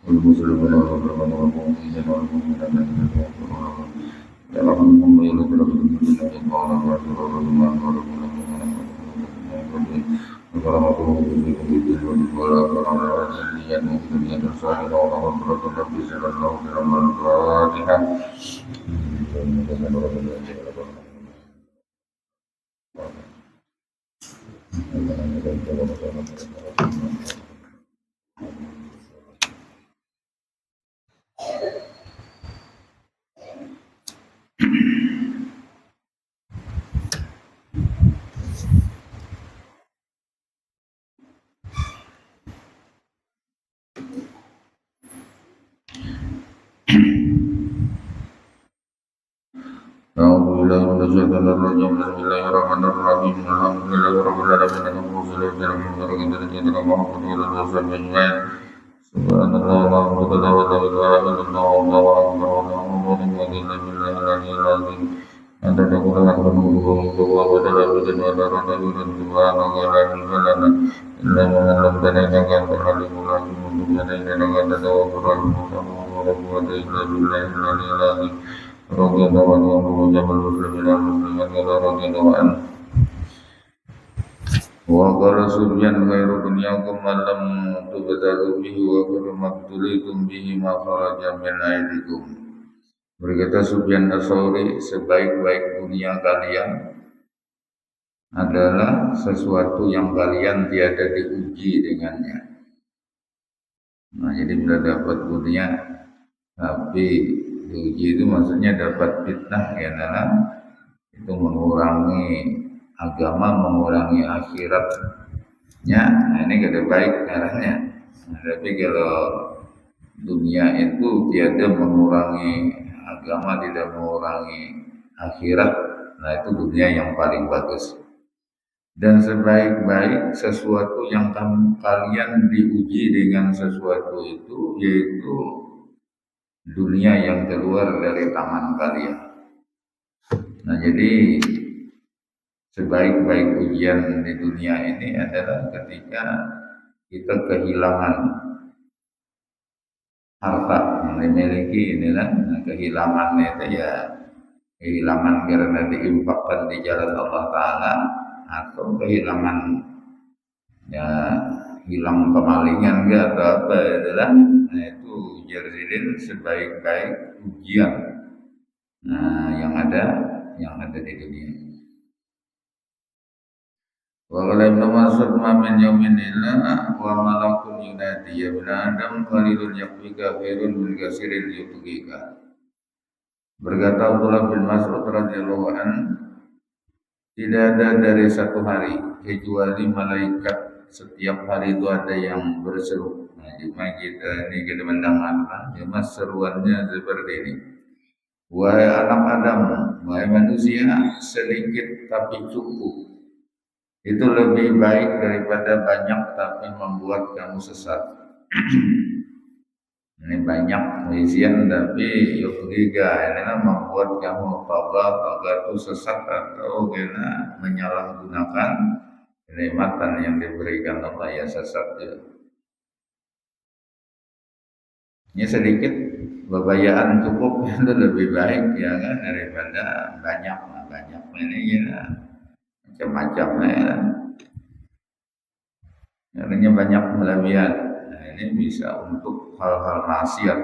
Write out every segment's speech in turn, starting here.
والمسلمون والمؤمنين والمؤمنات يرحمهم ويغفر لهم قال رسول الله وكرمته بالدين ولا كرم الدنيا الدنيا الصالحة وغفرة ربي صلى الله عليه وسلم الفاتحة أعوذ بالله من الشيطان الرجيم بسم الله الرحمن الرحيم الحمد لله رب العالمين والصلاة والسلام على سيدنا محمد وعلى آله وصحبه أجمعين سبحان الله والحمد لله ولا إله إلا الله والله أكبر ولا حول ولا قوة إلا بالله العلي العظيم أنت تقول نحن نقول وبدل بدل ولا رد بدل سبحانك لا علم لنا إلا ما علمتنا إنك أنت العليم الحكيم وتب علينا إنك أنت التواب الرحيم ولا قوة إلا بالله العلي العظيم رضي الله عنه وجمع المسلمين والمسلمات رضي الله عنه وقال سبحان خير دنياكم ما لم تبتغوا به وخير ما ابتليتم به ما خرج من أيديكم. Berkata Sufyan Ats-Tsauri, sebaik-baik dunia kalian adalah sesuatu yang kalian tiada diuji dengannya. Nah, jadi bila dapat dunia tapi diuji itu maksudnya dapat fitnah ya dalam itu mengurangi agama, mengurangi akhiratnya. Nah, ini kada baik caranya. Nah, tapi kalau dunia itu tiada mengurangi agama, tidak mengurangi akhirat, nah itu dunia yang paling bagus. Dan sebaik-baik sesuatu yang kalian diuji dengan sesuatu itu yaitu dunia yang keluar dari tangan kalian. Nah, jadi sebaik-baik ujian di dunia ini adalah ketika kita kehilangan harta yang dimiliki inilah. Nah, kehilangan itu ya kehilangan karena diinfakkan di jalan Allah Ta'ala, atau kehilangan ya hilang kemalingan ke atau apa itulah. Nah, itu jadiin sebaik-baik ujian yang ada di dunia. Wa qala Ibnu Mas'ud ma min yaumin illa wa malakun yunadi ya ibn Adam qalilun yakfika khairun min katsirin yutghika. Berkata Abdullah bin Mas'ud radhiyallahu an, tidak ada dari satu hari kecuali malaikat setiap hari itu ada yang berseru. Nah, cuma kita mendengar, cuma seruannya seperti ini. Wahai anak Adam, wahai manusia, sedikit tapi cukup. Itu lebih baik daripada banyak tapi membuat kamu sesat. Ini banyak isian tapi yukriga, ini membuat kamu toga itu sesat atau kena menyalahgunakan kenikmatan yang diberikan Allah ya sesat ya. Ini sedikit bebayaan cukup itu lebih baik ya kan daripada banyak ini ya macam-macam ya. Artinya banyak melebihan. Nah, ini bisa untuk hal-hal maksiat.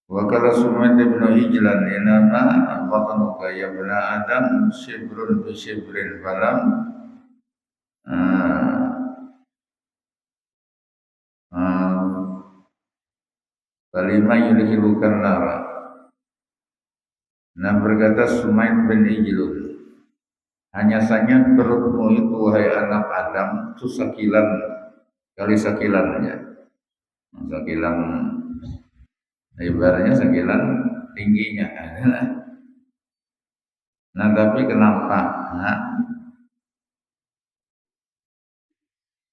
Wa qala Sumayd bin Hijlan inama fatanuka ya bani Adam shibrun bi shibrin falam kalima yudhilukan nara. Nah, berkata Sumayd bin Hijlan, hanya saja perutmu itu wahai anak Adam itu sekilan kali sekilannya. Sekilan ibaratnya sekilan tingginya. Nah, tapi kenapa? Nah,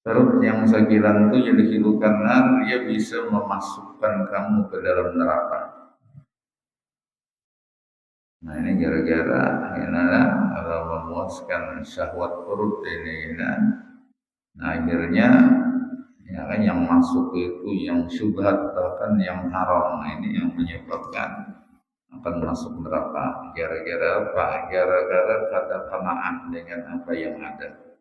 perut yang sekilan itu jadi hidupan dia bisa memasukkan kamu ke dalam neraka. Nah, ini gara-gara kalau memuaskan syahwat perut ini, nah akhirnya Ya kan yang masuk itu yang syubhat bahkan yang haram. Nah, ini yang menyebabkan akan masuk neraka. Gara-gara apa? Gara-gara kata qanaah dengan apa yang ada.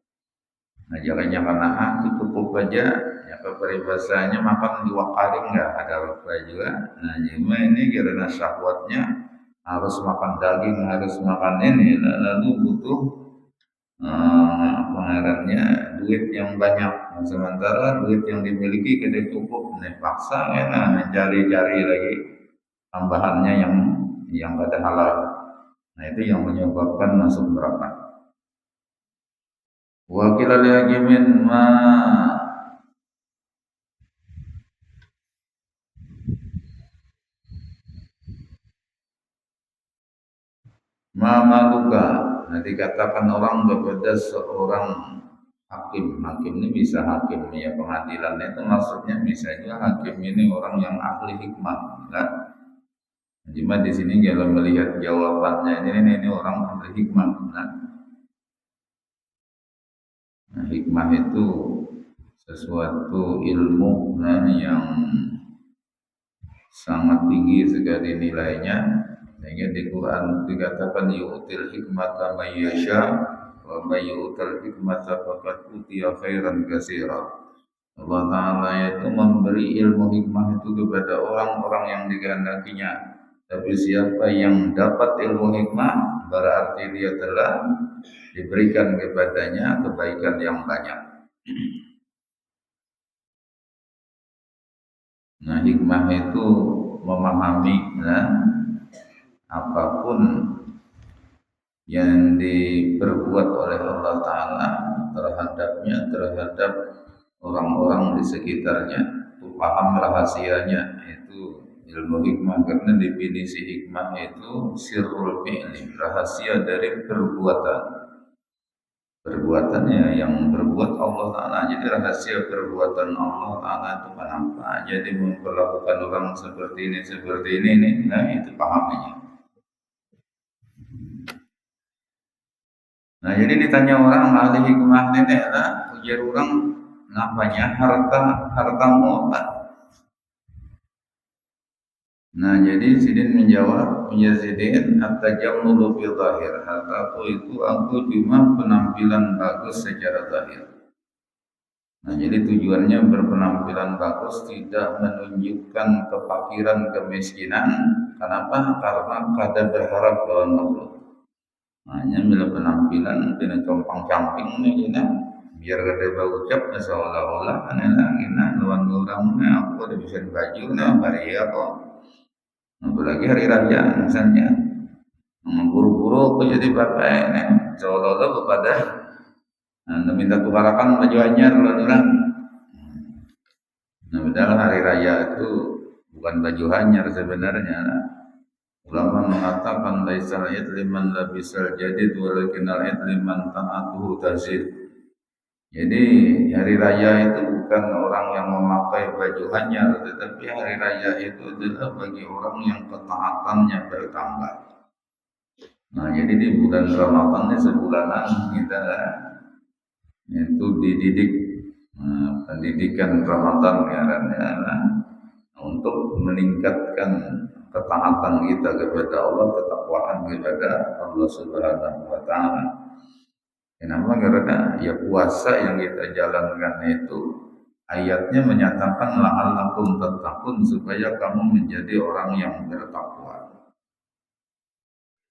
Nah, jalannya qanaah itu cukup aja. Ya peribahasanya makan di wakaring nggak ada apa juga. Nah, cuma ini karena syahwatnya harus makan daging, harus makan ini, lalu butuh pengarannya duit yang banyak. Nah, sementara duit yang dimiliki tidak cukup, nih paksa enak mencari-cari lagi tambahannya yang kada halal. Nah, itu yang menyebabkan masuk neraka. Wa qila lihakimin maluka. Nah, dikatakan orang kepada seorang hakim. Hakim ini bisa hakim ya pengadilan itu maksudnya misalnya hakim ini orang yang ahli hikmah. Kan? Cuma di sini kalau melihat jawabannya ini orang ahli hikmah. Nah, hikmah itu sesuatu ilmu yang sangat tinggi sekali nilainya. Sehingga di Quran dikatakan yu'til hikmata may yasha wa may yu'tal hikmata faqad utiya khairan katsira. Allah Ta'ala itu memberi ilmu hikmah itu kepada orang-orang yang dikehendakinya. Tapi siapa yang dapat ilmu hikmah berarti dia telah diberikan kepadanya kebaikan yang banyak. Nah, hikmah itu memahami apapun yang diperbuat oleh Allah Ta'ala terhadap orang-orang di sekitarnya, itu paham rahasianya, itu ilmu hikmah. Karena definisi hikmah itu sirrul fi'li, rahasia dari perbuatannya yang berbuat Allah Ta'ala. Jadi rahasia perbuatan Allah Ta'ala itu kenapa jadi memperlakukan orang seperti ini, nah itu pahaminya. Nah, jadi ditanya orang ahli hikmah ini adalah ujar orang ngapanya hartamu apa? Nah, jadi Sidin menjawab, punya Sidin at-tajammulu fi zahir. Hartaku itu aku cuma penampilan bagus secara zahir. Nah, jadi tujuannya berpenampilan bagus tidak menunjukkan kefakiran, kemiskinan. Kenapa? Karena kada berharap lawan Allah. Hanya bila penampilan dengan compang camping nih, biar kada berucap seolah-olah aneh lawan orang aku udah bisa baju bari apa. Apalagi hari raya misalnya buru-buru aku jadi pakai seolah-olah kepada minta tukarakan baju anyar orang. Nah, padahal hari raya itu bukan baju anyar sebenarnya. Ulama mengatakan laisal id liman labisal jadid walakinal id liman ta'atuhu tazid. Jadi hari raya itu bukan orang yang memakai baju anyar, tetapi hari raya itu adalah bagi orang yang ketaatannya bertambah. Nah, jadi di bulan Ramadan ini sebulanan kita itu dididik pendidikan Ramadan karena untuk meningkatkan ketaatan kita kepada Allah, ketakwaan kepada Allah Subhanahu wa Ta'ala. Kenapa? Karena ya puasa yang kita jalankan itu ayatnya menyatakan la'allakum tattaqun, supaya kamu menjadi orang yang bertakwa.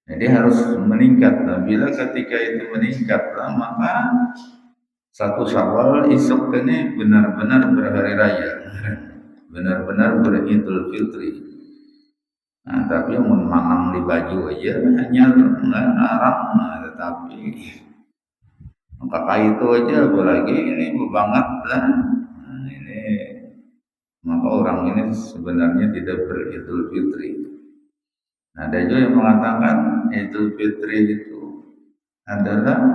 Jadi harus meningkat. Nah, bila ketika itu meningkat, maka satu Syawal esok ini benar-benar berhari raya, benar-benar beridul fitri. Nah, tapi yang manang di baju aja hanya haram. Nah, tetapi kakak itu aja apalagi ini banget lah. Nah, ini maka orang ini sebenarnya tidak beridul fitri. Nah, ada juga yang mengatakan idul fitri itu adalah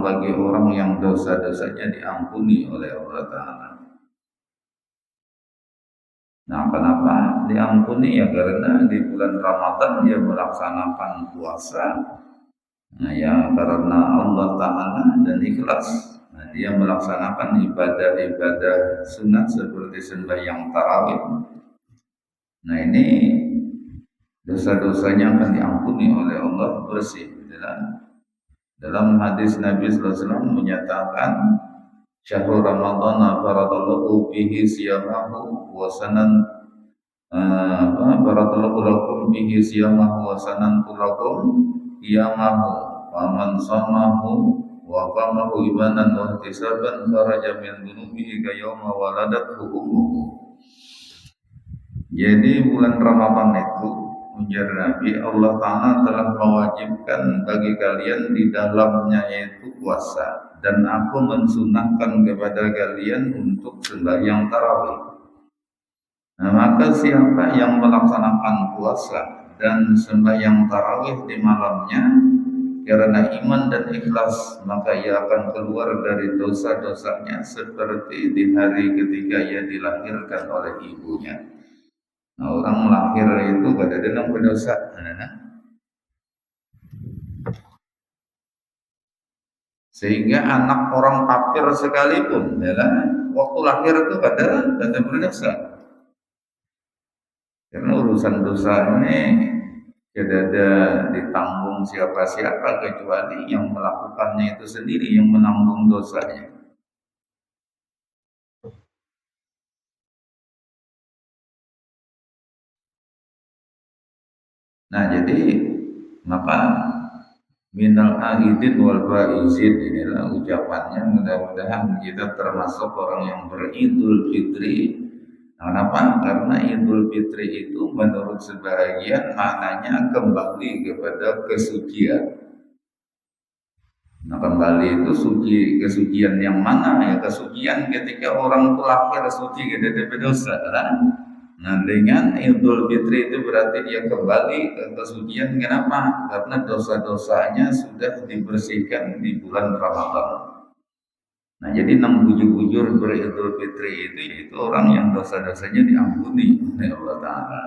bagi orang yang dosa-dosanya diampuni oleh Allah Ta'ala. Nah, kenapa diampuni? Ya karena di bulan Ramadan dia melaksanakan puasa. Nah, ya karena Allah Ta'ala dan ikhlas. Nah, dia melaksanakan ibadah-ibadah sunat seperti sembahyang tarawih. Nah ini dosa-dosanya akan diampuni oleh Allah, bersih. Dalam hadis Nabi sallallahu alaihi wasallam menyatakan syahrul ramadhan faradallahu bihi siyamahu wa sanan faradallahu lakum bihi siyamahu wa sanantu lakum qiyamahu wa man shamahu wa qamahu imanan wa ihtisaban kharaja min dhunubihi ka yauma waladathu ummuhu. Jadi bulan Ramadan itu ujar Nabi, Allah Ta'ala telah mewajibkan bagi kalian di dalamnya yaitu puasa, dan aku mensunahkan kepada kalian untuk sembahyang tarawih. Nah, maka siapa yang melaksanakan puasa dan sembahyang tarawih di malamnya karena iman dan ikhlas, maka ia akan keluar dari dosa-dosanya seperti di hari ketika ia dilahirkan oleh ibunya. Nah, orang lahir itu kadang-kadang berdosa. Sehingga anak orang kafir sekalipun, waktu lahir itu kadang berdosa. Karena urusan dosa ini tidak ada ditanggung siapa-siapa kecuali yang melakukannya itu sendiri yang menanggung dosanya. Nah, jadi maka minal aidin wal faizin, inilah ucapannya. Mudah-mudahan kita termasuk orang yang beridul fitri. Kenapa? Karena idul fitri itu menurut sebagian maknanya kembali kepada kesucian. Nah, kembali itu kesucian yang mana? Ya kesucian ketika orang itu lahir suci, tidak ada berdosa. Nah, dengan Idul Fitri itu berarti dia kembali ke kesucian. Kenapa? Karena dosa-dosanya sudah dibersihkan di bulan Ramadan. Nah, jadi 6 bujur-bujur beridul fitri itu orang yang dosa-dosanya diampuni oleh Allah Ta'ala.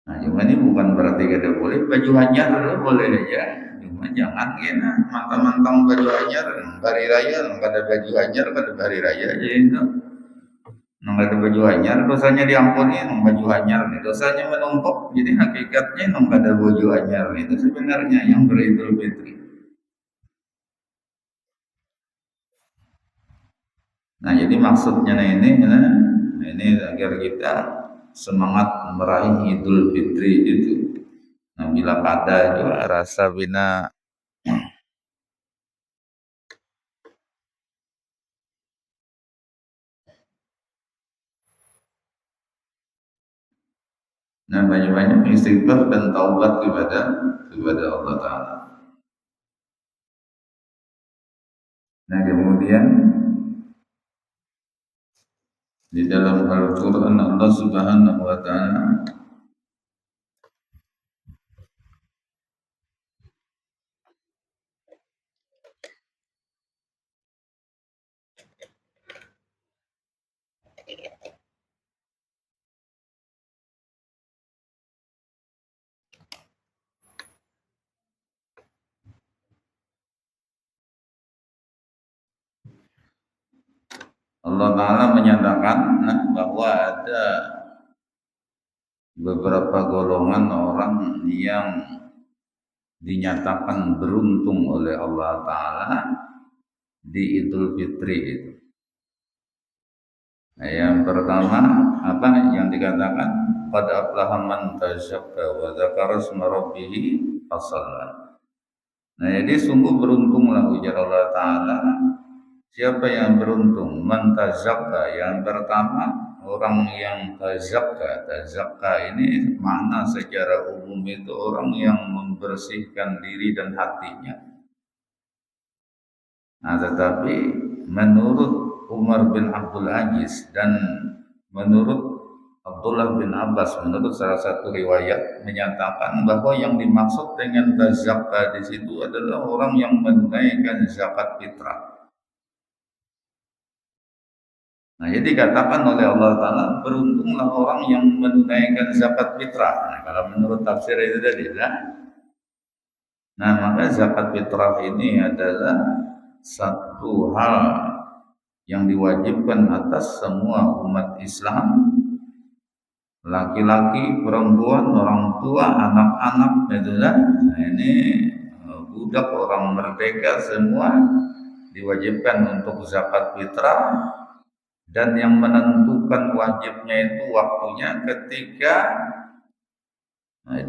Nah, cuma ini bukan berarti kita boleh baju hanyar, boleh aja. Cuma jangan kena mantang-mantang baju hanyar, hari raya, nggak ada baju hanyar, pada hari raya aja itu. Nggak ada baju hanyar, dosanya diampuni, baju hanyar, dosanya menumpuk. Jadi hakikatnya nggak ada baju hanyar, itu sebenarnya yang beridul fitri. Nah, jadi maksudnya ini agar kita semangat meraih Idul Fitri itu. Nah, bila kada juga rasa bina nah, banyak-banyak istighfar dan taubat kepada Allah Ta'ala. Nah, kemudian di dalam Al-Quran Allah Subhanahu wa Ta'ala Allah Ta'ala menyatakan bahwa ada beberapa golongan orang yang dinyatakan beruntung oleh Allah Ta'ala di Idul Fitri itu. Nah, yang pertama apa yang dikatakan qad aflaha man tazakka wa dzakara isma rabbih fasalla. Nah, jadi sungguh beruntunglah ujar Allah Ta'ala siapa yang beruntung, man tazakka. Yang pertama orang yang tazakka ini makna secara umum itu orang yang membersihkan diri dan hatinya. Nah, tetapi menurut Umar bin Abdul Aziz dan menurut Abdullah bin Abbas, menurut salah satu riwayat menyatakan bahwa yang dimaksud dengan tazakka di situ adalah orang yang menunaikan zakat fitrah. Nah, jadi dikatakan oleh Allah Ta'ala beruntunglah orang yang menunaikan zakat fitrah. Nah, kalau menurut tafsir itu tadi nah, maka zakat fitrah ini adalah satu hal yang diwajibkan atas semua umat Islam, laki-laki, perempuan, orang tua, anak-anak, itulah. Nah, ini budak, orang merdeka semua diwajibkan untuk zakat fitrah, dan yang menentukan wajibnya itu waktunya ketika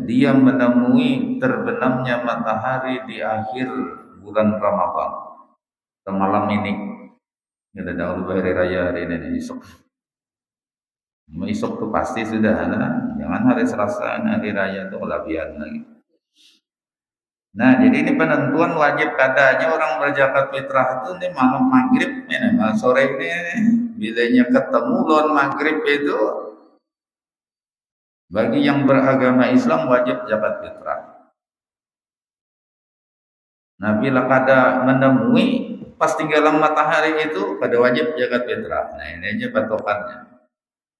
dia menemui terbenamnya matahari di akhir bulan Ramadan, atau malam ini. Kita dahulu hari raya hari ini esok. Esok tuh pasti sudah ada. Jangan hari Selasa, hari raya itu kelebihan lagi. Nah, jadi ini penentuan wajib katanya orang berzakat fitrah itu nih malam maghrib, ini malam sore ini, bilanya ketemu lawan maghrib itu bagi yang beragama Islam wajib zakat fitrah. Nah, bila kada menemui pas tinggalan matahari itu pada wajib zakat fitrah. Nah, ini aja patokannya.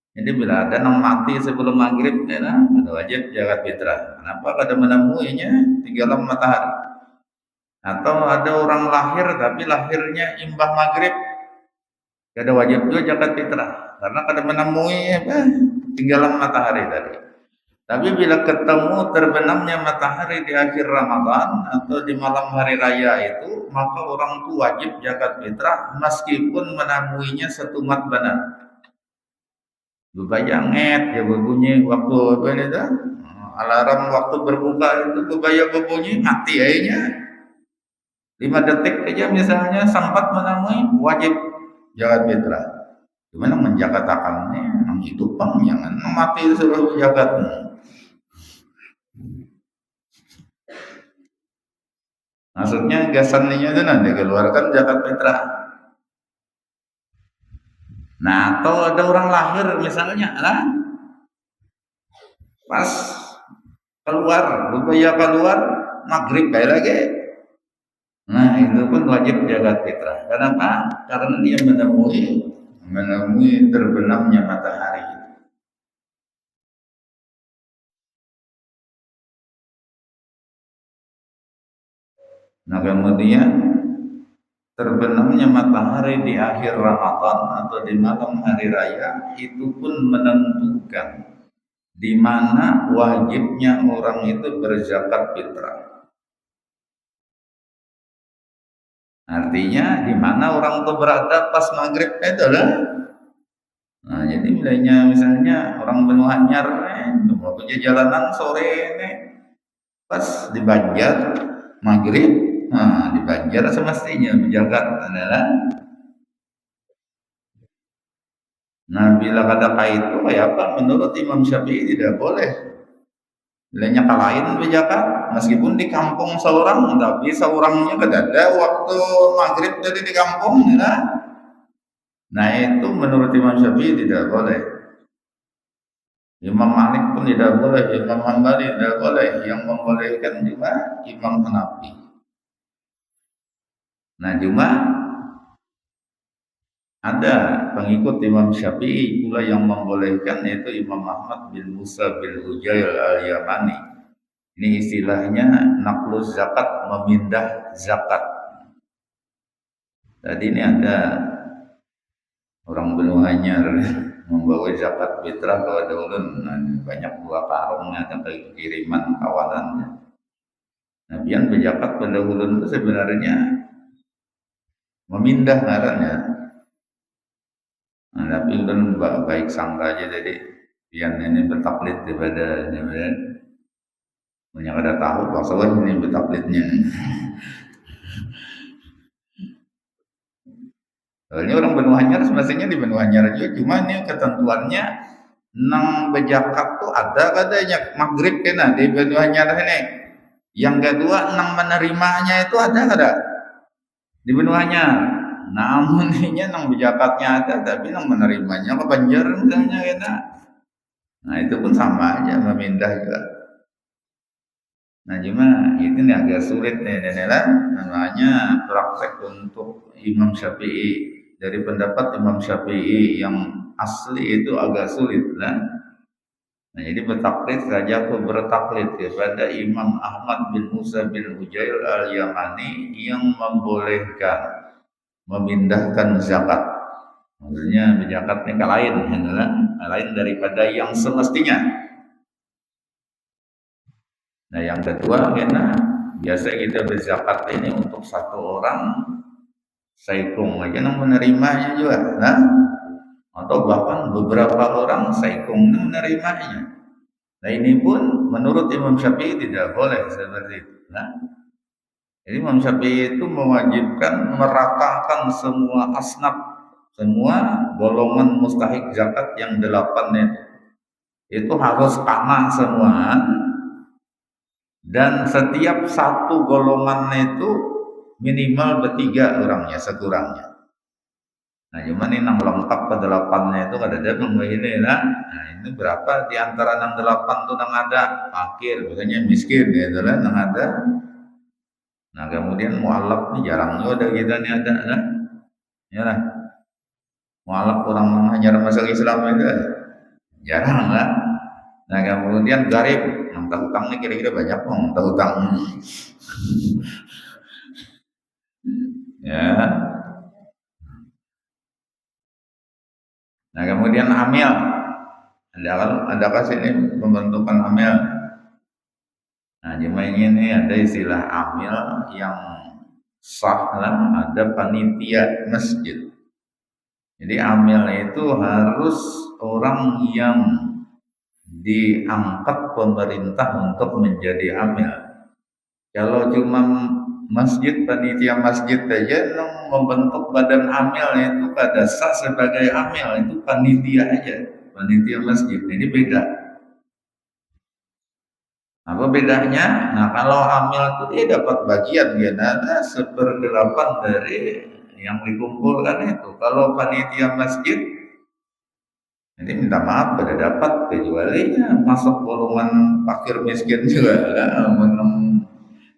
Jadi bila ada yang mati sebelum maghrib, ya, ada wajib zakat fitrah. Kenapa kada menemuinya tinggalan matahari? Atau ada orang lahir tapi lahirnya imbah maghrib, kada wajib juga zakat fitrah karena kada menemui tinggalan matahari tadi. Tapi bila ketemu terbenamnya matahari di akhir Ramadan atau di malam hari raya itu, maka orang itu wajib zakat fitrah meskipun menemuinya setumat benar. Bebayanget ya berbunyi waktu apa ini dah? Alarm waktu berbuka itu berbunyi mati aja. 5 detik aja misalnya sempat menemui wajib zakat fitrah. Gimana menjakatakannya? Nang hidup bang jangan mati suruh zakat. Maksudnya gasannya itu nanti keluarkan zakat fitrah. Nah, atau ada orang lahir misalnya, lah, pas keluar, bubaya keluar, maghrib kayak lagi. Nah, itu pun wajib zakat fitrah. Kenapa? Karena dia menemui terbenamnya matahari. Nah, kemudian terbenamnya matahari di akhir Ramadan atau di malam hari raya itu pun menentukan di mana wajibnya orang itu berzakat fitrah. Artinya di mana orang itu berada pas maghrib itu lah. Nah, jadi misalnya orang Benua Anyar mau kerja jalanan sore ini pas di Banjar maghrib. Nah, di Banjar semestinya menjaga adalah. Nah, bila kata itu kayak apa? Menurut Imam Syafi'i tidak boleh. Bilanya kalahin berzakat, meskipun di kampung seorang, tapi seorangnya ada waktu maghrib jadi di kampung, ya. Nah, itu menurut Imam Syafi'i tidak boleh. Imam Malik pun tidak boleh, Imam Hambali tidak boleh. Yang membolehkan juga Imam Hanafi. Nah, cuma ada pengikut Imam Syafi'i pula yang membolehkan, yaitu Imam Ahmad bin Musa bin Ujail al-Yamani. Ini istilahnya naklus zakat, memindah zakat. Tadi ini ada orang Benua Anyar membawa zakat fitrah kepada ulun. Nah, banyak buah karungnya atau kiriman kawanannya. Nah, biar berzakat pada ulun itu sebenarnya memindah ngarannya. Nah, tapi ulun baik sangka aja, jadi pian ini bertaklid daripada banyak ada tahu masalah ini bertaklidnya. Ini orang Benua Anyar semestinya di Benua Anyar juga, cuma ini ketentuannya nang berzakat tuh ada katanya maghrib kena di Benua Anyar ini. Yang kedua nang menerimanya itu ada kada di Benua Anyar. Namun ini nang berjakatnya ada, tapi nang menerimanya ke Banjar misalnya kena. Nah, itu pun sama aja memindah juga. Nah, cuma itu nih agak sulit nih, namanya praktek untuk Imam Syafi'i. Dari pendapat Imam Syafi'i yang asli itu agak sulit lah. Nah, jadi bertaklid saja aku bertaklid kepada Imam Ahmad bin Musa bin Ujail al-Yamani yang membolehkan memindahkan zakat. Maksudnya zakatnya ke lain, lain daripada yang semestinya. Nah yang kedua karena biasa kita berzakat ini untuk satu orang saikung aja yang menerimanya juga, nah atau bahkan beberapa orang saikung menerimanya. Nah ini pun menurut Imam Syafi'i tidak boleh seperti itu. Nah, jadi Imam Syafi'i itu mewajibkan meratakan semua asnaf, semua golongan mustahik zakat yang 8 itu harus sama semua, dan setiap satu golongan itu minimal bertiga orangnya sekurangnya. Nah cuman ini nang lengkap ke 8-nya itu kada ada ini nah. Nah ini berapa di antara nang 8 tuh nang ada fakir, biasanya miskin ya itulah nang ada. Nah kemudian mualaf nih jarang juga ada kita nih ada nah. Ya lah. Mualaf orang hanya masuk Islam itu jarang lah. Nah kemudian garib, nang tahu utang nih kira-kira banyak nang tahu utang. Ya. Nah kemudian amil, adakah sini pembentukan amil? Nah cuma ini ada istilah amil yang sah lah, ada panitia masjid. Jadi amil itu harus orang yang diangkat pemerintah untuk menjadi amil. Kalau cuma masjid, panitia masjid aja membentuk badan amil itu kada sah sebagai amil, itu panitia aja, panitia masjid. Ini beda. Apa bedanya? Nah kalau amil itu dia dapat bagian dia ada 1/8 dari yang dikumpulkan itu. Kalau panitia masjid ini minta maaf pada dapat kecuali masuk golongan fakir miskin juga.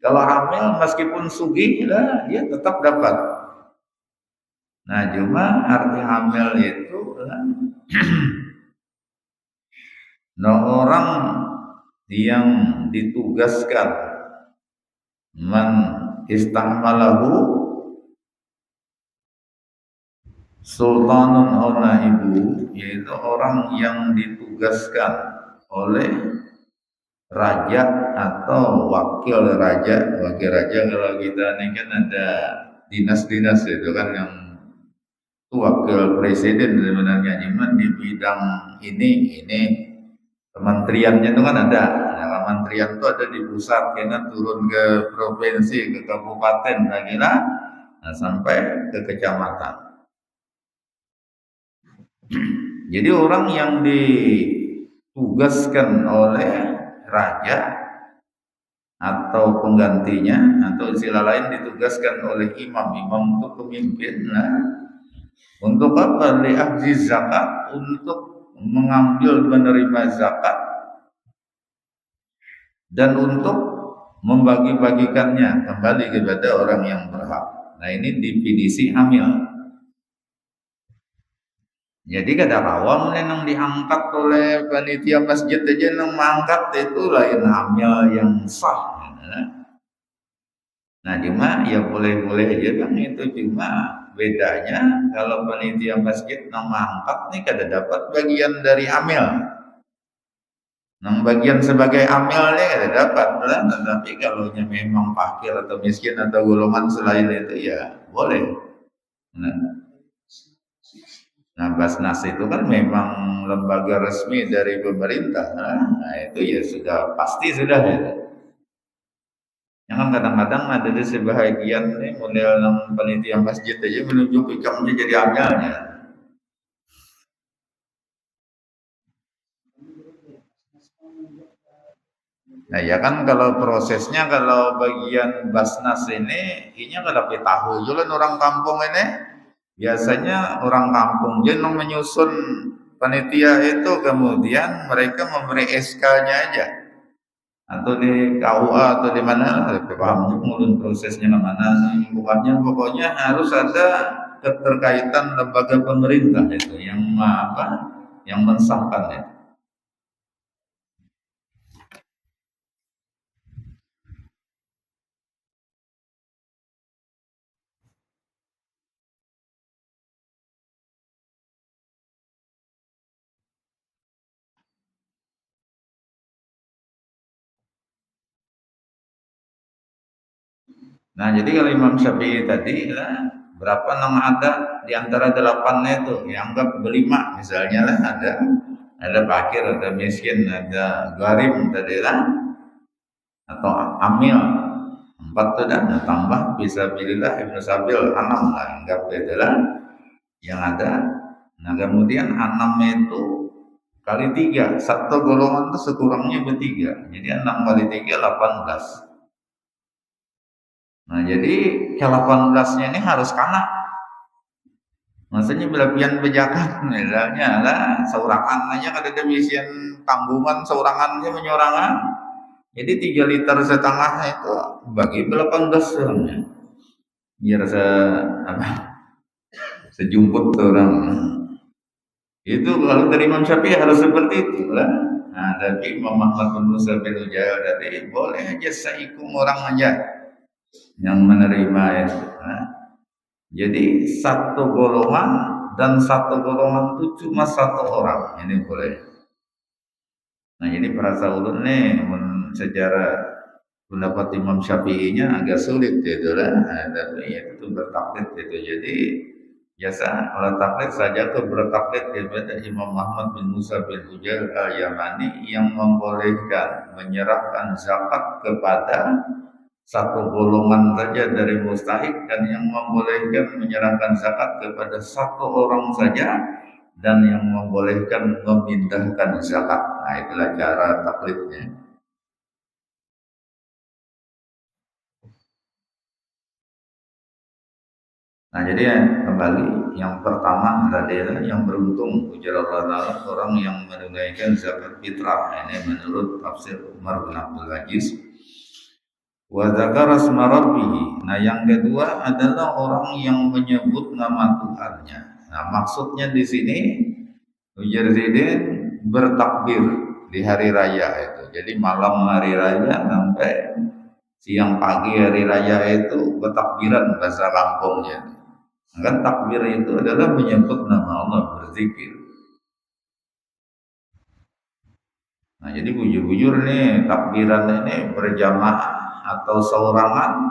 Kalau amil meskipun sugih lah dia tetap dapat. Nah cuma arti hamil itu nah orang yang ditugaskan man istahmalahu sultanun aw naibu, yaitu orang yang ditugaskan oleh raja atau wakil raja. Wakil raja kalau kita ini kan ada dinas-dinas itu kan yang itu wakil presiden sebenarnya, cuman di bidang ini kementeriannya itu kan ada. Nah, kementerian itu ada di pusat, kena turun ke provinsi, ke kabupaten, kira nah, sampai ke kecamatan. Jadi orang yang ditugaskan oleh raja atau penggantinya, atau istilah lain ditugaskan oleh imam untuk pemimpin. Nah, untuk apa? Li'akzi zakat, untuk mengambil menerima zakat dan untuk membagi-bagikannya kembali kepada orang yang berhak. Nah ini definisi hamil. Jadi kada awam yang diangkat oleh panitia masjid aja yang mengangkat itu lain hamil yang sah. Nah cuma ya boleh-boleh aja kan itu, cuma bedanya kalau panitia masjid yang mengangkat nih kada dapat bagian dari amil. Yang bagian sebagai amilnya ada dapat, tetapi kalau memang fakir atau miskin atau golongan selain itu ya boleh. Nah, Basnas itu kan memang lembaga resmi dari pemerintah. Nah itu ya sudah pasti sudah ya. Yang kadang-kadang ada di sebahagian nih model yang panitia masjid aja menunjuk ikamnya jadi amilnya. Nah ya kan kalau prosesnya kalau bagian Basnas ini kalau kita tahu juga orang kampung ini biasanya orang kampung dia menyusun panitia itu, kemudian mereka memberi SK-nya aja atau di KUA atau di mana, paham mulun prosesnya kemana pokoknya harus ada keterkaitan lembaga pemerintah itu yang yang mensahkan itu. Nah, jadi kalau Imam Syafi'i tadi lah, berapa nang ada di antara delapannya itu, ya anggap berlima misalnya lah, ada fakir, ada miskin, ada gharib tadi lah, atau amil empat tuh dah, nah, tambah bisa pilihlah Ibnu Sabil enam lah, anggap itu lah yang ada. Nah, kemudian enam itu kali tiga, satu golongan itu sekurangnya bertiga, jadi 6 kali 3 18. Nah, jadi ke 18-nya ini harus kanak. Maksudnya belapian bejakan misalnya lah, saurangan aja kada ada misian tanggungan saurangannya menyorangan. Jadi 3,5 liter itu bagi 18 orangnya. Biar apa, sejumput orang. Itu kalau dari Imam Syafi'i harus seperti itu lah. Nah, tapi Imam Ahmad bin Musa bin Ujail tadi boleh aja seikung orang aja yang menerima itu. Nah, jadi satu golongan dan satu golongan itu cuma satu orang, ini boleh. Nah, ini perasa ulun nih sejarah pendapat Imam Syafi'inya agak sulit gitu lah. Nah, tapi itu bertaklid gitu. Jadi biasa kalau taklid saja ke bertaklid kepada Imam Ahmad bin Musa bin Ujail al-Yamani yang membolehkan menyerahkan zakat kepada satu golongan saja dari mustahik, dan yang membolehkan menyerahkan zakat kepada satu orang saja, dan yang membolehkan memindahkan zakat. Nah, itulah cara taklidnya. Nah, jadi ya, kembali yang pertama adalah yang beruntung ujar Allah Ta'ala orang yang menunaikan zakat fitrah. Ini menurut tafsir Umar bin Abdul Aziz. Wa dzakara asma rabbih. Nah, yang kedua adalah orang yang menyebut nama Tuhannya. Nah, maksudnya di sini ujar Zidin bertakbir di hari raya itu. Jadi malam hari raya sampai siang pagi hari raya itu bertakbiran bahasa kampungnya. Kan takbir itu adalah menyebut nama Allah, berzikir. Nah, jadi bujur-bujur nih takbiran ini berjamaah atau seorangan.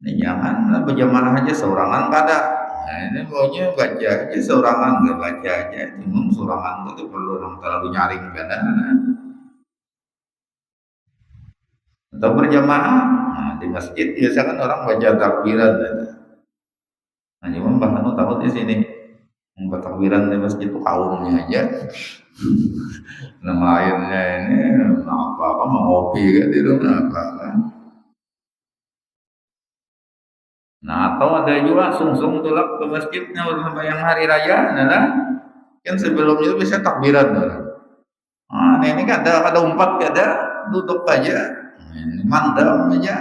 Ini jangan berjamaah aja, seorangan kada. Nah, ini pokoknya baca aja seorangan, nggak baca aja. Cuma seorangan itu perlu orang terlalu nyaring kada. Atau berjamaah, nah, di masjid biasa kan orang baca takbiran. Nah, cuma bahkan tahu di sini bertakbiran di masjid itu kaumnya aja. Nama lainnya ini apa mau ngopi kan di rumah apa. Nah, atau ada juga sungsung tulak ke masjidnya yang hari raya, nah kan sebelum itu bisa takbiran. Nah, ini kan ada umpat ada duduk aja, mandam aja.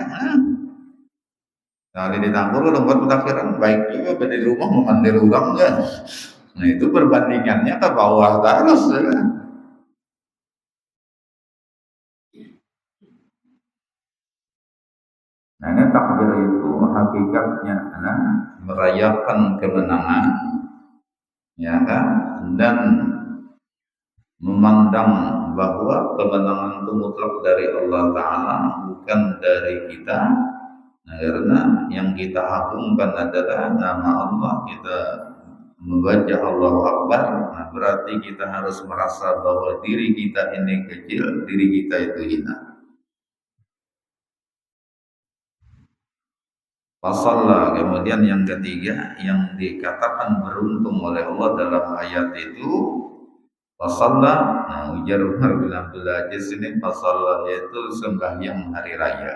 Nah, di Tanggur kalau buat takbiran baik juga di rumah memandir ulang kan. Nah, itu perbandingannya ke bawah terus. Nah, ini takbir itu hakikatnya merayakan kemenangan, ya kan, dan memandang bahwa kemenangan itu mutlak dari Allah Ta'ala, bukan dari kita. Nah, karena yang kita agungkan adalah nama Allah, kita membaca Allahu Akbar. Nah, berarti kita harus merasa bahwa diri kita ini kecil, diri kita itu hina. Fasalla, kemudian yang ketiga yang dikatakan beruntung oleh Allah dalam ayat itu fasalla. Nah, ujar Umar bin Abdul Aziz ini fasalla yaitu sembahyang hari raya.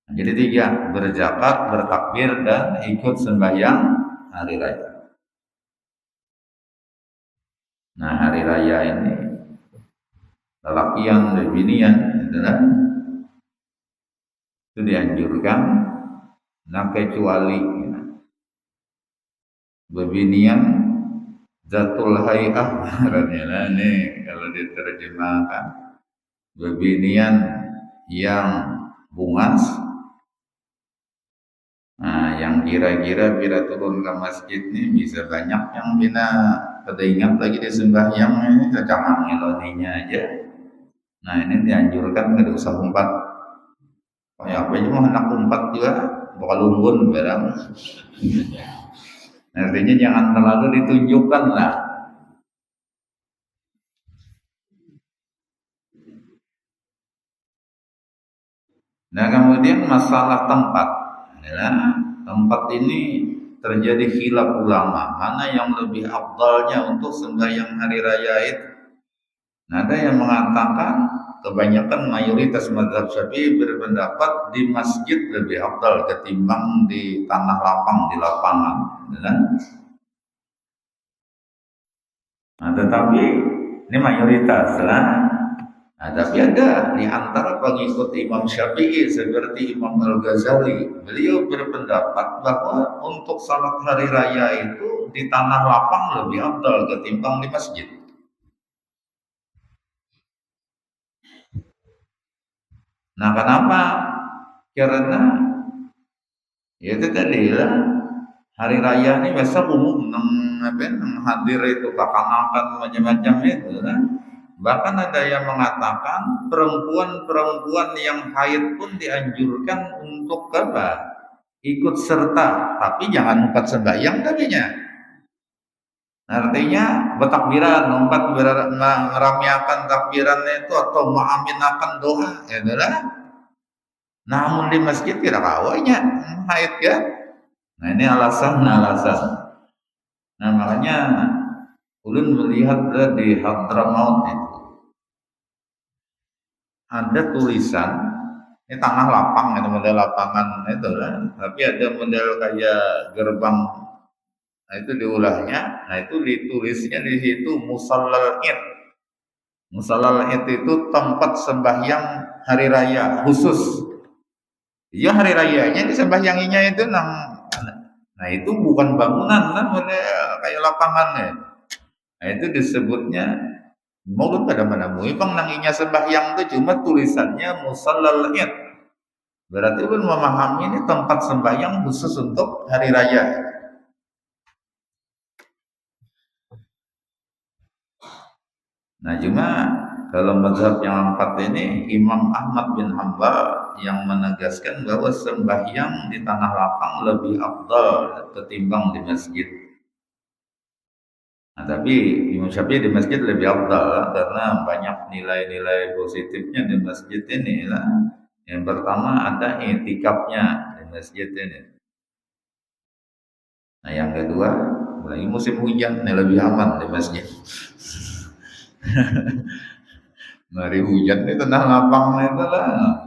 Nah, jadi tiga, berzakat, bertakbir, dan ikut sembahyang hari raya. Nah, hari raya ini lelakian dan binian itu dianjurkan. Nah, kecuali bebinian zatul hay'ah nah, ini kalau diterjemahkan bebinian yang bungas. Nah, yang kira-kira bila turun ke masjid ini bisa banyak yang bina pada ingat lagi di sembahyang ini kecaman ngeloninya aja. Nah, ini dianjurkan kada usah umpat. Kayak apa aja mah anak umpat juga bakal lumbun barang. Artinya jangan terlalu ditunjukkan lah. Nah kemudian masalah tempat, ya, tempat ini terjadi khilaf ulama, mana yang lebih afdalnya untuk sembahyang hari raya itu. Nah, ada yang mengatakan kebanyakan mayoritas mazhab Syafi'i berpendapat di masjid lebih afdal ketimbang di tanah lapang di lapangan, ya. Nah, tetapi ini mayoritas lah. Nah, tapi ada di antara pengikut Imam Syafi'i seperti Imam Al-Ghazali, beliau berpendapat bahwa untuk salat hari raya itu di tanah lapang lebih afdal ketimbang di masjid. Nah, kenapa? Karena ya itu tadi lah, hari raya ini biasa umum nang hadir itu kakak-kakak macam-macam itu kan. Bahkan ada yang mengatakan perempuan-perempuan yang haid pun dianjurkan untuk apa? Ikut serta, tapi jangan empat sembahyang tadinya. Artinya bertakbiran, empat meramiakan takbiran itu atau mengaminakan doa, ya adalah. Namun di masjid tidak awalnya haid ya. Nah ini alasan. Nah makanya ulun melihat di Hadramaut itu ada tulisan, ini tanah lapang itu model lapangan itu kan, tapi ada model kayak gerbang. Nah itu diulahnya, nah itu ditulisnya di situ Musallal Id. Musallal Id itu tempat sembahyang hari raya khusus. Iya hari rayanya disembahyanginya itu nah itu bukan bangunan kan kayak lapangan ya. Nah itu disebutnya mau pada mana mau bang nanginya sembahyang itu cuma tulisannya Musallal Id. Berarti pun memahami ini tempat sembahyang khusus untuk hari raya. Nah cuma kalau mazhab yang empat ini Imam Ahmad bin Hambal yang menegaskan bahwa sembahyang di tanah lapang lebih afdal ketimbang di masjid. Nah, tapi Imam Syafi'i di masjid lebih afdal karena banyak nilai-nilai positifnya di masjid ini lah. Yang pertama ada i'tikafnya di masjid ini. Nah yang kedua lagi musim hujan ini lebih aman di masjid. Hari hujan itu tanah lapang itu lah.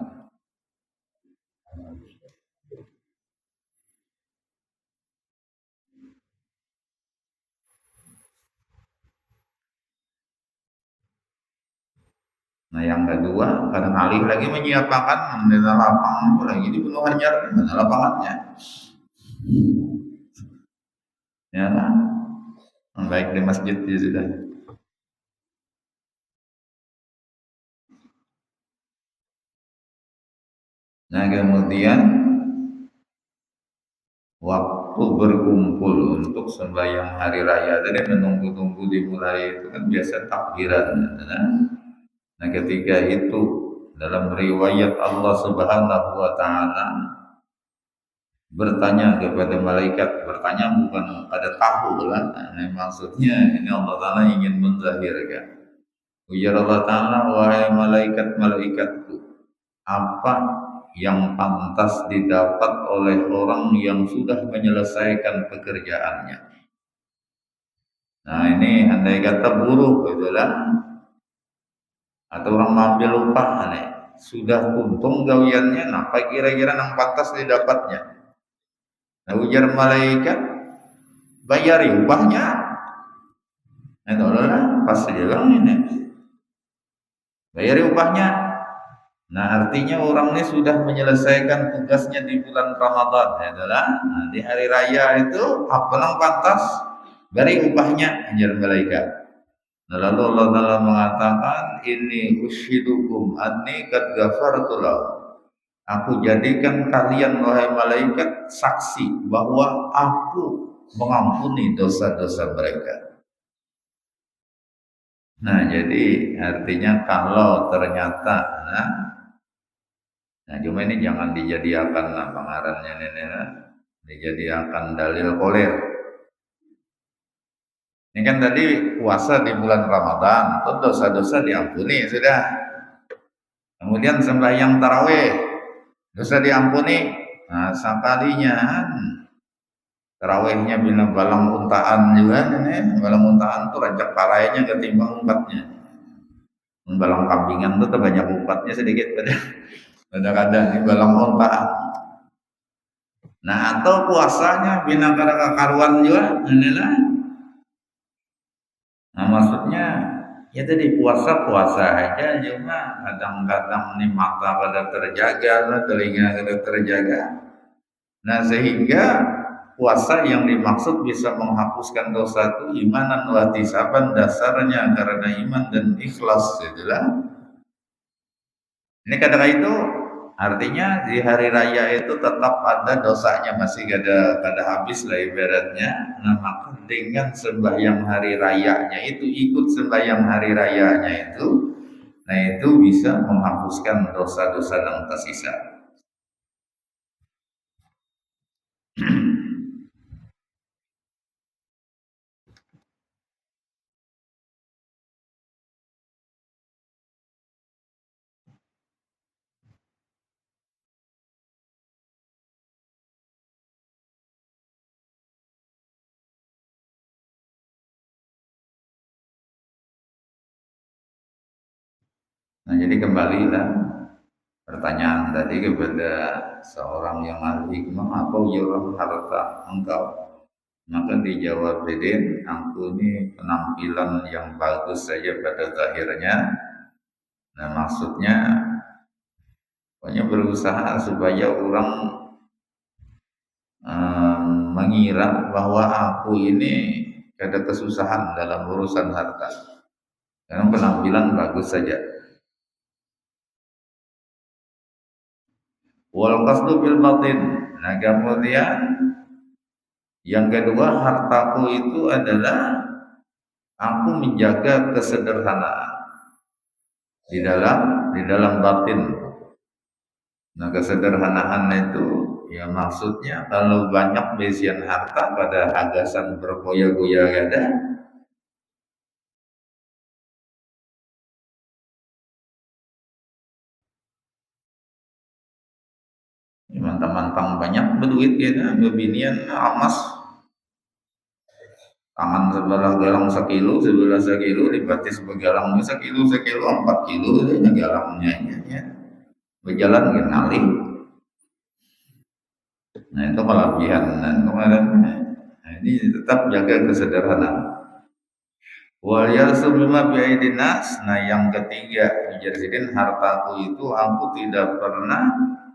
Nah yang kedua kadang alih lagi menyiapkan di lapangan lagi di penuh hajar mana lapangannya. Ya kan? Baik di masjid ya sudah. Nah kemudian waktu berkumpul untuk sembahyang hari raya tadi menunggu-tunggu dimulai itu kan biasa takbiran. Nah ketika itu dalam riwayat Allah Subhanahu wa taala bertanya kepada malaikat, bertanya bukan pada tahu kan, nah, maksudnya ini Allah Taala ingin menzahirkan. Ujar Allah Taala, wahai malaikat-malaikatku, apa yang pantas didapat oleh orang yang sudah menyelesaikan pekerjaannya. Nah ini andai kata buruh itulah atau orang mengambil upah nih, sudah untung gawiannya, nah apa kira-kira yang pantas didapatnya? Nah ujar malaikat, bayari upahnya. Nah tolonglah pas dia bilang ini, bayari upahnya. Nah artinya orang ini sudah menyelesaikan tugasnya di bulan Ramadan ya adalah nah, di hari raya itu apa yang pantas dari upahnya ajar malaikat. Nah, lalu Allah Taala mengatakan ini ushidukum anni qad ghafartu lahum. Aku jadikan kalian wahai malaikat saksi bahwa aku mengampuni dosa-dosa mereka. Nah jadi artinya kalau ternyata nah, Nah, cuma ini jangan dijadikan pengarannya nenek, dijadikan dalil koler. Ini kan tadi puasa di bulan Ramadan, itu dosa-dosa diampuni sudah. Kemudian sembahyang taraweh, dosa diampuni. Nah, sekalinya tarawehnya bina balang untaan juga, nih. Balang untaan tuh rancak parainya ketimbang umpatnya. Balang kambingan tuh banyak umpatnya sedikit pada kadang-kadang ini balang untaan. Nah, atau puasanya bina kada karuan juga, inilah. Nah, maksudnya ya tadi puasa aja cuma kadang-kadang nih mata pada terjaga, telinga pada terjaga. Nah, sehingga puasa yang dimaksud bisa menghapuskan dosa itu imanan wa ihtisaban, dasarnya karena iman dan ikhlas, itulah. Ini kadang itu artinya di hari raya itu tetap ada dosanya, masih kada habis lah ibaratnya. Nah, maka dengan sembahyang hari rayanya itu, ikut sembahyang hari rayanya itu, nah itu bisa menghapuskan dosa-dosa yang tersisa. Nah, jadi kembalilah pertanyaan tadi kepada seorang yang ahli hikmah, apa ujuran harta engkau? Maka dijawab Deden, aku ini penampilan yang bagus saja pada zahirnya. Nah, maksudnya pokoknya berusaha supaya orang mengira bahwa aku ini ada kesusahan dalam urusan harta. Karena penampilan bagus saja. Wal qasdu bil batin. Nah, kemudian yang kedua, hartaku itu adalah aku menjaga kesederhanaan di dalam batin. Nah, kesederhanaan itu ya maksudnya kalau banyak besian harta pada hagasan bergoyah-goyah ada. Mantang-mantang banyak berduit ya, bebinian amas tangan sebelah galang sekilo, sebelah sekilo dibatis begalang sekilo 4 kilo ya galangnya ya. Berjalan kenali. Nah, itu kelebihan. Nah, kemarin ini tetap jaga kesederhanaan. Wal yasu bima bi'aidin nas. Nah, yang ketiga, menjadikan hartaku itu aku tidak pernah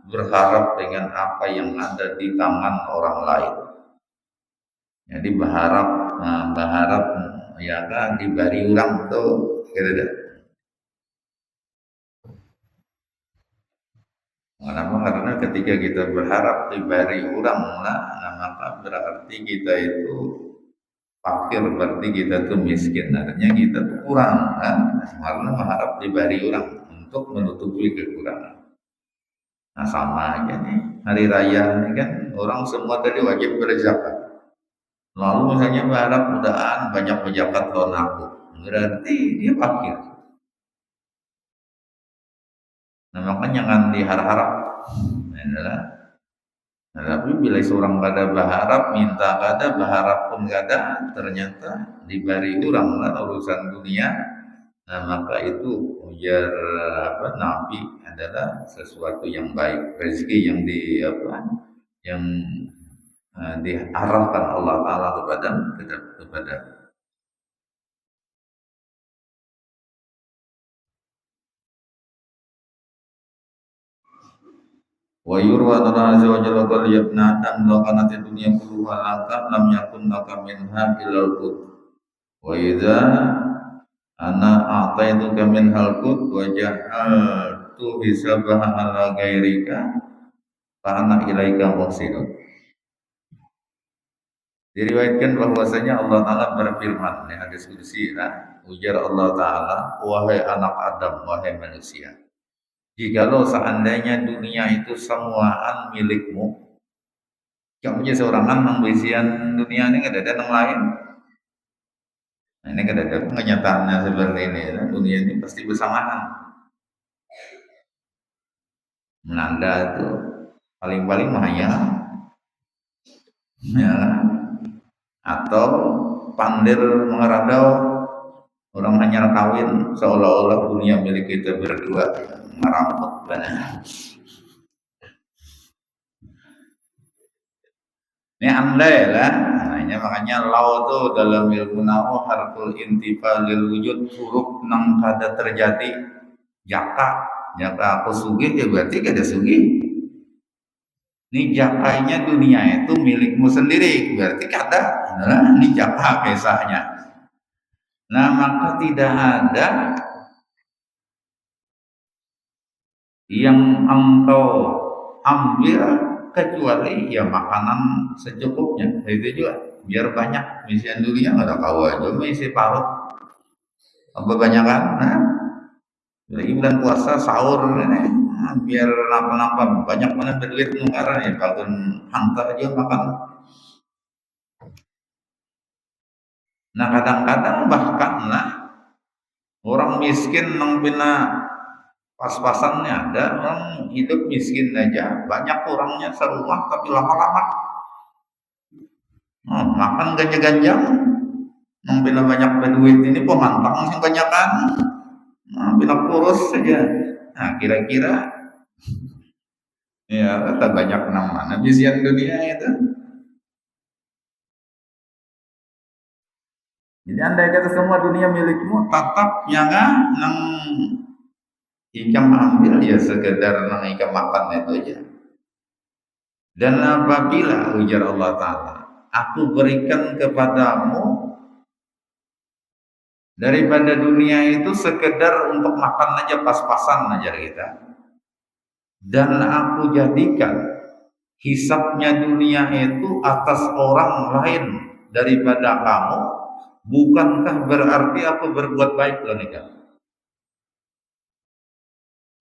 berharap dengan apa yang ada di tangan orang lain. Jadi berharap ya kan diberi orang tuh gitu deh. Kenapa? Karena ketika kita berharap diberi orang lah, nah, maka berarti kita itu fakir, berarti kita tuh miskin. Artinya kita tuh kurang kan? Karena berharap diberi orang untuk menutupi kekurangan. Nah, sama aja nih hari raya ini kan orang semua tadi wajib berzakat. Lalu misalnya berharap mudahan banyak pejabat lawan aku, berarti dia fakir. Nah, makanya jangan diharap-harap. Adalah, nah, tapi bila seorang kada berharap, minta kada, berharap pun kada, ternyata diberi orang lah urusan dunia. Nah, maka itu ujar Nabi adalah sesuatu yang baik, rezeki yang yang diarahkan Allah Taala kepada wa yurwa Allah azza wa jalla qala ya ibna adam law kanat dunya kulluha laka lam yakun laka minha illa al-qut wa idza ana a'taituka min al-qut wa ja'altu hisabaha ala ghairika fa ana ilaika muhsinun. Diriwayatkan bahwasanya Allah Ta'ala berfirman di hadis qudsi, ujar Allah Ta'ala, wahai anak Adam, wahai manusia, Jikalau seandainya dunia itu semuaan milikmu, kamu jadi seorangan membisian dunia ini nggak ada yang lain. Nah, ini kan ada kenyataannya seperti ini. Dunia ini pasti bersamaan. Menanda itu paling-paling hanya ya, atau pandir mengeradau orang hanya kawin seolah-olah dunia milik kita berdua ya, ngerampok banget. Ini andai lah, makanya lau itu dalam ilmu nahu harful intifa lil wujud huruf nang kada terjadi jaka aku sugih ya berarti kada sugih. Ini jakainya dunia itu milikmu sendiri berarti kada ini jaka kisahnya. Nah maka tidak ada yang engkau ambil kecuali ya makanan secukupnya. Itu juga biar banyak misian dunia nggak ada kau aja misi parut apa banyak kan. Nah lagi bulan puasa sahur ini biar napa-napa banyak mana berduit nungkaran ya bangun hantar aja makan. Nah kadang-kadang bahkan lah orang miskin nang pina pas-pasannya ada orang hidup miskin aja banyak orangnya serumah tapi lama-lama makan ganja-ganjang nang pina banyak berduit ini pemantang yang banyakan pina kurus saja. Nah kira-kira ya kata banyak nang mana misian dunia itu. Jadi andai kata semua dunia milikmu tetap nyanga nang ikam ambil ya sekedar nang ikam makan itu aja. Dan apabila ujar Allah Ta'ala aku berikan kepadamu daripada dunia itu sekedar untuk makan aja pas-pasan aja kita. Dan aku jadikan hisapnya dunia itu atas orang lain daripada kamu, bukankah berarti aku berbuat baik loh nih kan?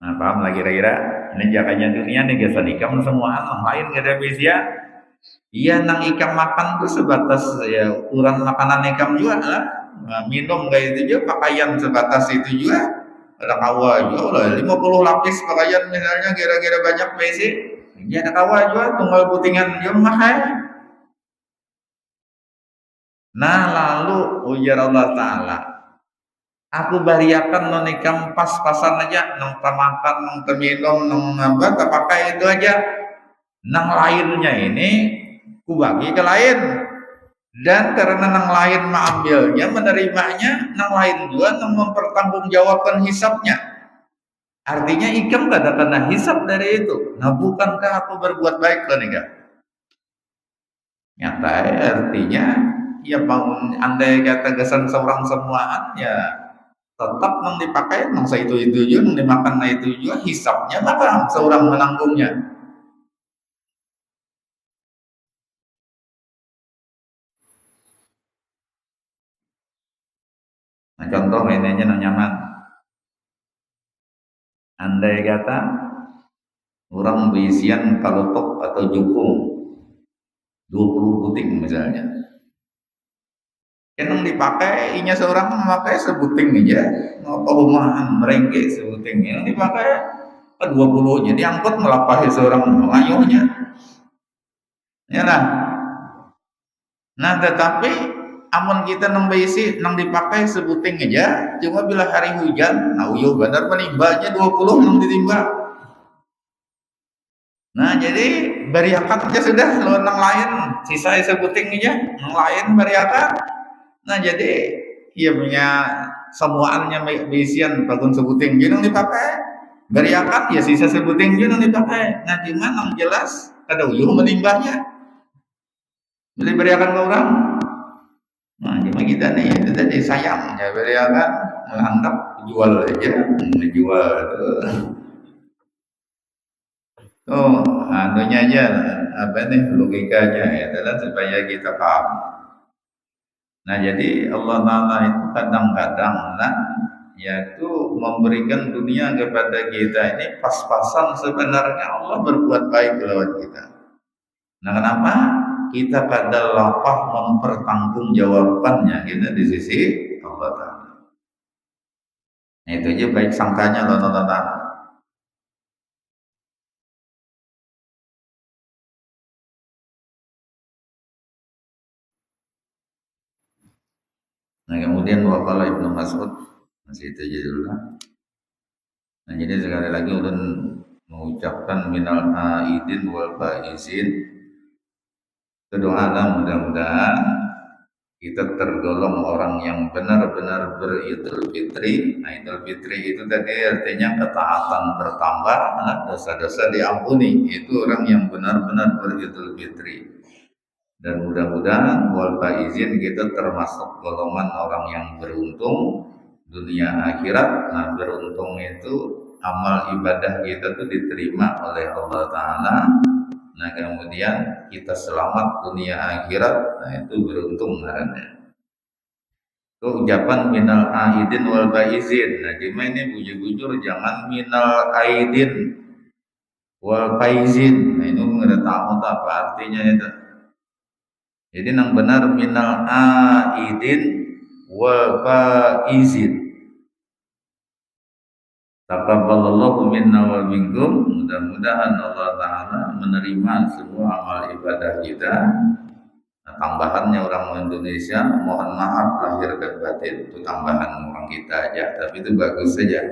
Nah paham lagi kira-kira? Ini jakanya dunia nih guys, ikam semua orang lain gak ada bisa. Iya nang ikam makan tuh sebatas ya ukuran makanan ikam juga lah. Nah, minum kayak itu juga, pakaian sebatas itu juga. Ada kawa juga lah, 50 lapis pakaian misalnya kira-kira banyak besi. Ya ada kawa juga, tunggal putingan juga mahal. Nah lalu ujar Allah Ta'ala aku bariakan nonikam pas-pasan aja nang makan, nang terminum, nang apa, tak pakai itu aja. Nang lainnya ini ku bagi ke lain. Dan karena nang lain mengambilnya, menerimanya, nang lain juga nang mempertanggungjawabkan hisapnya. Artinya ikam kada kena hisap dari itu. Nah bukankah aku berbuat baik loh nih kak? Nyata artinya ya bangun andai kata kesan seorang semuaan ya tetap nang dipakai nang itu juga nang dimakan nah itu juga hisapnya maka seorang menanggungnya. Nah contoh mainnya nang nyaman. Andai kata orang berisian kalotok atau jukung 20 buting misalnya. Yang dipakai inya seorang memakai sebuting aja, ngapa rumahan merengke sebuting yang dipakai 20 nya diangkut melampaui seorang mengayuhnya. Ya lah. Nah tetapi amun kita nang beisi nang dipakai sebuting aja, cuma bila hari hujan, nah uyuh benar menimbanya 20 nang ditimba. Nah jadi bariakan aja sudah lawan nang lain, sisa sebuting aja, nang lain bariakan. Nah jadi iya punya semuaannya beisian bagun sebuting jeung dipakai. Bariakan ya sisa sebuting jeung dipakai. Nah cuman nang jelas ada uyuh menimbanya. Beli bariakan ke orang. Nah cuma kita nih itu tadi sayang ya bariakan menganggap jual aja, menjual tuh anunya aja apa nih logikanya ya adalah supaya kita paham. Nah jadi Allah Ta'ala itu kadang-kadang nah, yaitu memberikan dunia kepada kita ini pas-pasan sebenarnya Allah berbuat baik lewat kita. Nah, kenapa? Kita pada lapah mempertanggungjawabkannya kita di sisi Allah Ta'ala. Nah, itu aja baik sangkanya loh teman-teman. Nah, kemudian wakala Ibnu Mas'ud, masih itu aja dulu lah. Nah, jadi sekali lagi ulun mengucapkan minal aidin wal faizin. Doalah mudah-mudahan kita tergolong orang yang benar-benar beridul fitri. Nah, idul fitri itu tadi artinya ketaatan bertambah, dosa-dosa diampuni. Itu orang yang benar-benar beridul fitri. Dan mudah-mudahan wal faizin kita termasuk golongan orang yang beruntung dunia akhirat. Nah, beruntung itu amal ibadah kita tuh diterima oleh Allah Ta'ala. Nah, kemudian kita selamat dunia akhirat. Nah, itu beruntung namanya. Itu ucapan minal aidin wal faizin. Nah, cuma ini bujur-bujur jangan minal aidin wal faizin. Nah, ini nggak tahu apa artinya itu. Jadi yang benar minal aidin wal faizin. Taqabbalallahu minna wa minkum. Mudah-mudahan Allah Ta'ala menerima semua amal ibadah kita. Nah, tambahannya orang Indonesia, mohon maaf lahir dan batin, itu tambahan orang kita aja, tapi itu bagus saja.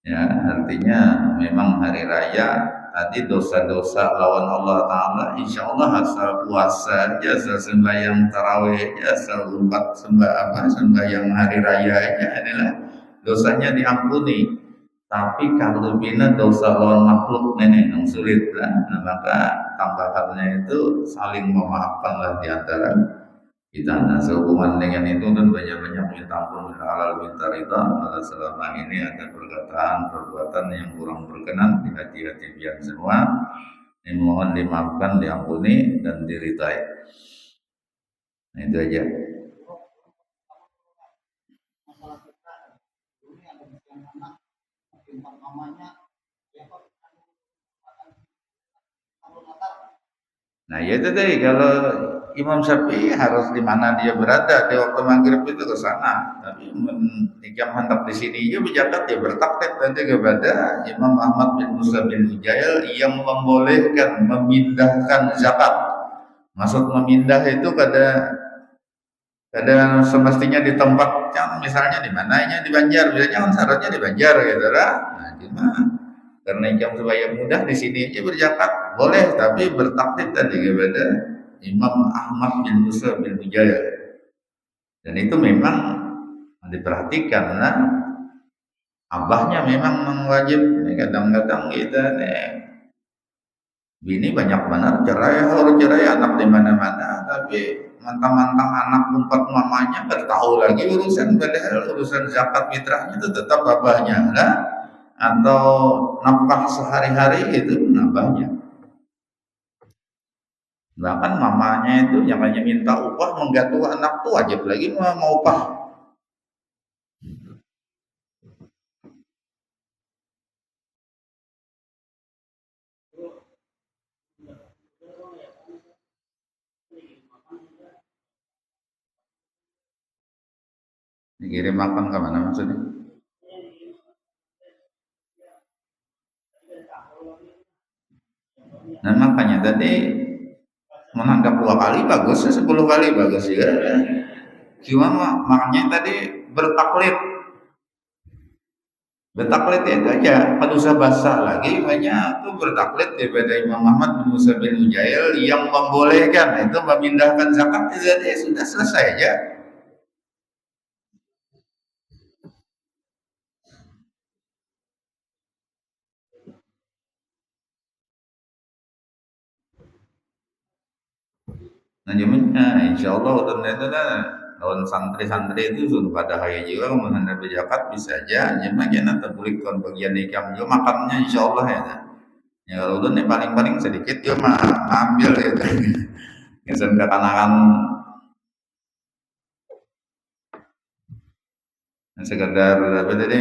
Ya, artinya memang hari raya tadi dosa-dosa lawan Allah Ta'ala, insya Allah asal puasa aja, asal sembahyang tarawih aja, asal sembahyang hari raya aja, inilah dosanya diampuni. Tapi kalau bina dosa lawan makhluk nenek yang sulit lah, nah, maka tambahannya itu saling memaafkan lah diantara kita. Nah, sehubungan dengan itu dan banyak-banyak minta ampun, minta halal, minta ridha. Maka selama ini ada perkataan, perbuatan yang kurang berkenan di hati-hati pian semua. Ini mohon dimaafkan, diampuni dan diridhai. Nah, itu aja. Nah, ya itu tadi kalau Imam Syafi'i harus di mana dia berada di waktu maghrib itu ke sana. Tapi jam hendak di sini dia berjakat dia bertaktik nanti kepada Imam Ahmad bin Musa bin Hujail yang membolehkan memindahkan zakat. Maksud memindah itu kada semestinya di tempat yang misalnya di mananya di Banjar, biasanya kan syaratnya di Banjar gitu lah. Nah, gimana? Karena jam supaya mudah di sini aja berzakat boleh, tapi bertaktik tadi kepada Imam Ahmad bin Musa bin Hujail. Dan itu memang diperhatikan, nah abahnya memang wajib. Kadang-kadang kita nih bini banyak benar cerai, harus cerai anak di mana-mana, tapi mantang-mantang anak umpat mamanya nggak tahu lagi urusan, padahal urusan zakat fitrahnya itu tetap abahnya lah, atau nafkah sehari-hari itu abahnya. Bahkan mamanya itu yang hanya minta upah menggantung anak tuh wajib lagi mau upah. Dikirim makan ke mana maksudnya? Nah, makanya tadi menanggap 2 kali bagus, 10 kali bagus juga. Cuma makanya tadi bertaklid itu aja, kalau usah basah lagi, banyak tuh bertaklid daripada Imam Ahmad bin Musa bin Hujail yang membolehkan itu memindahkan zakat, jadi sudah selesai aja. Nah, insya Allah itu lawan santri-santri itu sudah pada hari juga menghadapi zakat bisa aja, cuma kita terbulikkan bagian ikam juga makannya insya Allah ya. Ya kalau ulun paling-paling sedikit dia mah ambil ya. Ngesen kekanakan. sekedar apa tadi,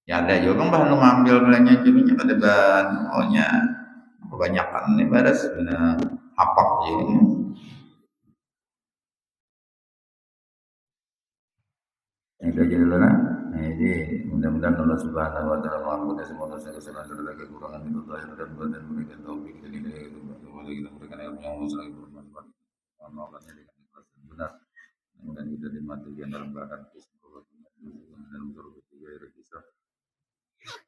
ya ada juga kan bahan lu ngambil belanja jadinya pada bahan pokoknya kebanyakan nih beres benar hapak jadi. Itu aja dulu nah. Nah, jadi mudah-mudahan Allah Subhanahu wa taala mengampuni semua dosa kesalahan serta kekurangan itu lahir dan batin, dan memberikan taufik dan hidayah itu kepada kita, memberikan ilmu yang selalu bermanfaat. Amalkannya dengan ikhlas dan benar. Dan kita dimatikan dalam keadaan keseluruhan dan surga juga kisah.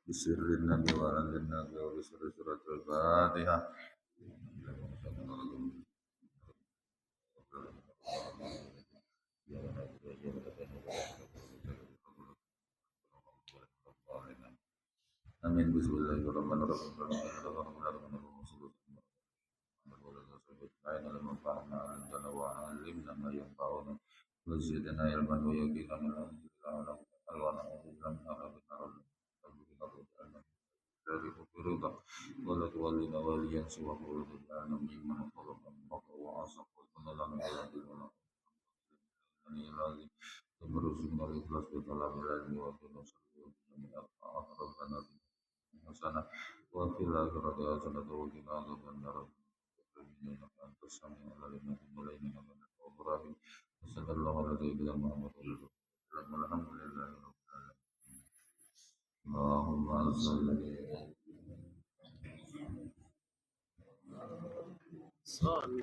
Bisirrin Nabi wa alin Nabi wa bisirri surat al-Fatihah. Amin. Bismillahirrahmanirrahim. علمنا وعلمنا ما ينفعنا وزدنا علما ويقينا من ونعوذ بك من عذاب النار برضا ولا تولنا وليا سواه وتجعلنا ممن خلق الموت وعصق وكنا لا نعلم ولا العظيم ثم رزقنا الإخلاص بطلب العلم وبنصر من الطاعات ربنا حسنة وفي الآخرة حسنة وقنا عذاب النار إنك أنت السميع العليم وتب علينا إنك أنت التواب الرحيم وصلى الله على سيدنا محمد والحمد لله رب العالمين اللهم صل صل